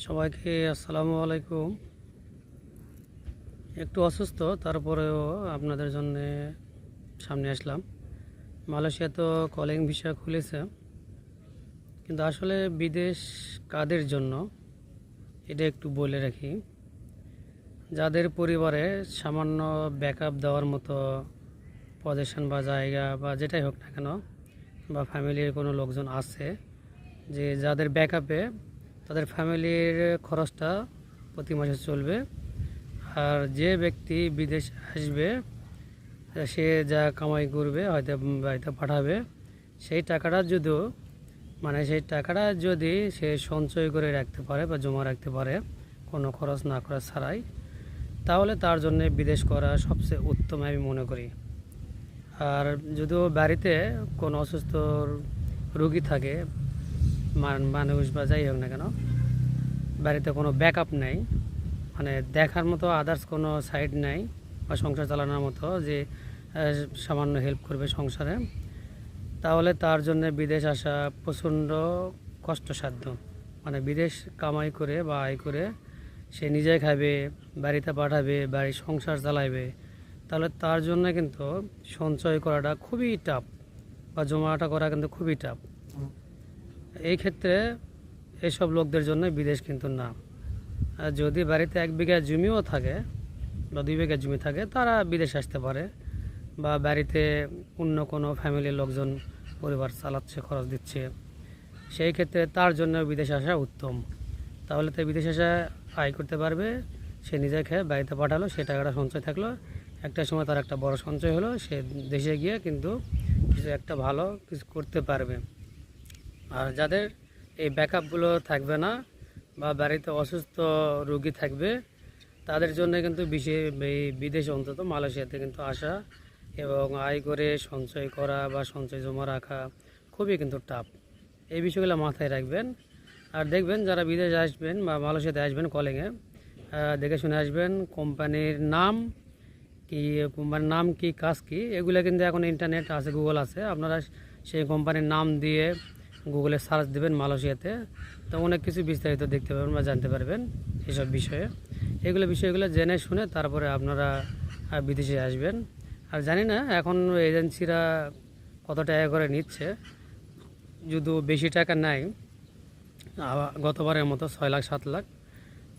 সবাইকে আসসালামু আলাইকুম। একটু অসুস্থ, তারপরেও আপনাদের জন্য সামনে আসলাম। মালয়েশিয়া তো কলিং ভিসা খুলেছে, কিন্তু আসলে বিদেশ কাদের জন্য এটা একটু বলে রাখি। যাদের পরিবারে সামান্য ব্যাকআপ দেওয়ার মতো পজিশন বা জায়গা বা যেটাই হোক না কেন, বা ফ্যামিলির কোনো লোকজন আছে যে যাদের ব্যাকআপে তাদের ফ্যামিলির খরচটা প্রতি মাসে চলবে। আর যে ব্যক্তি বিদেশ আসবে সে যা কামাই করবে হয়তো বাড়িতে পাঠাবে, সেই টাকাটা যদিও সেই টাকাটা যদি সে সঞ্চয় করে রাখতে পারে বা জমা রাখতে পারে কোনো খরচ না করা ছাড়াই, তাহলে তার জন্য বিদেশ করা সবচেয়ে উত্তম আমি মনে করি। আর যদিও বাড়িতে কোনো অসুস্থ রোগী থাকে, মানুষ বা যাই হোক না কেন, বাড়িতে কোনো ব্যাকআপ নেই, দেখার মতো আদার্স কোনো সাইড নাই বা সংসার চালানোর মতো যে সামান্য হেল্প করবে সংসারে, তাহলে তার জন্য বিদেশ আসা প্রচণ্ড কষ্টসাধ্য। বিদেশ কামাই করে বা আয় করে সে নিজে খাবে, বাড়িতে পাঠাবে, বাড়ির সংসার চালাবে, তাহলে তার জন্য কিন্তু সঞ্চয় করাটা খুবই টাফ বা জমাটা করা কিন্তু খুবই টাফ। এই ক্ষেত্রে এসব লোকদের জন্য বিদেশ কিন্তু না। আর যদি বাড়িতে 1 বিঘা জমিও থাকে বা 2 বিঘা জমি থাকে, তারা বিদেশ আসতে পারে, বা বাড়িতে অন্য কোনো ফ্যামিলির লোকজন পরিবার চালাচ্ছে, খরচ দিচ্ছে, সেই ক্ষেত্রে তার জন্য বিদেশ আসা উত্তম। তাহলে তো বিদেশ আসা আয় করতে পারবে, সে নিজে খেয়ে বাড়িতে পাঠালো, সে টাকাটা সঞ্চয় থাকলো, একটা সময় তার একটা বড় সঞ্চয় হলো, সে দেশে গিয়ে কিন্তু কিছু একটা ভালো কিছু করতে পারবে। আর যাদের এই ব্যাকআপগুলো থাকবে না বা বাড়িতে অসুস্থ রোগী থাকবে, তাদের জন্য কিন্তু এই বিদেশে অন্তত মালয়েশিয়াতে কিন্তু আসা এবং আয় করে সঞ্চয় করা বা সঞ্চয় জমা রাখা খুবই কিন্তু টাফ। এই বিষয়গুলো মাথায় রাখবেন। আর দেখবেন যারা বিদেশ আসবেন বা মালয়েশিয়াতে আসবেন কলিংয়ে, দেখে শুনে আসবেন। কোম্পানির নাম কি কাজ কি এগুলো কিন্তু এখন ইন্টারনেট আছে, গুগল আছে, আপনারা সেই কোম্পানির নাম দিয়ে গুগলে সার্চ দেবেন মালয়েশিয়াতে, তো অনেক কিছু বিস্তারিত দেখতে পারবেন বা জানতে পারবেন এসব বিষয়ে। বিষয়গুলো জেনে শুনে তারপরে আপনারা বিদেশে আসবেন। আর জানি না এখন এজেন্সিরা কত টাকা করে নিচ্ছে, যদিও বেশি টাকা নাই, গতবারের মতো 6 লাখ 7 লাখ,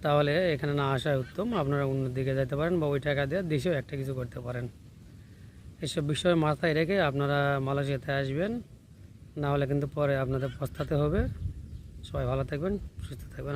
তাহলে এখানে না আসাই উত্তম। আপনারা অন্যদিকে যেতে পারেন বা ওই টাকা দিয়ে দেশেও একটা কিছু করতে পারেন। এসব বিষয় মাথায় রেখে আপনারা মালয়েশিয়াতে আসবেন, না হলে কিন্তু পরে আপনাদের পস্তাতে হবে। সবাই ভালো থাকবেন, সুস্থ থাকবেন।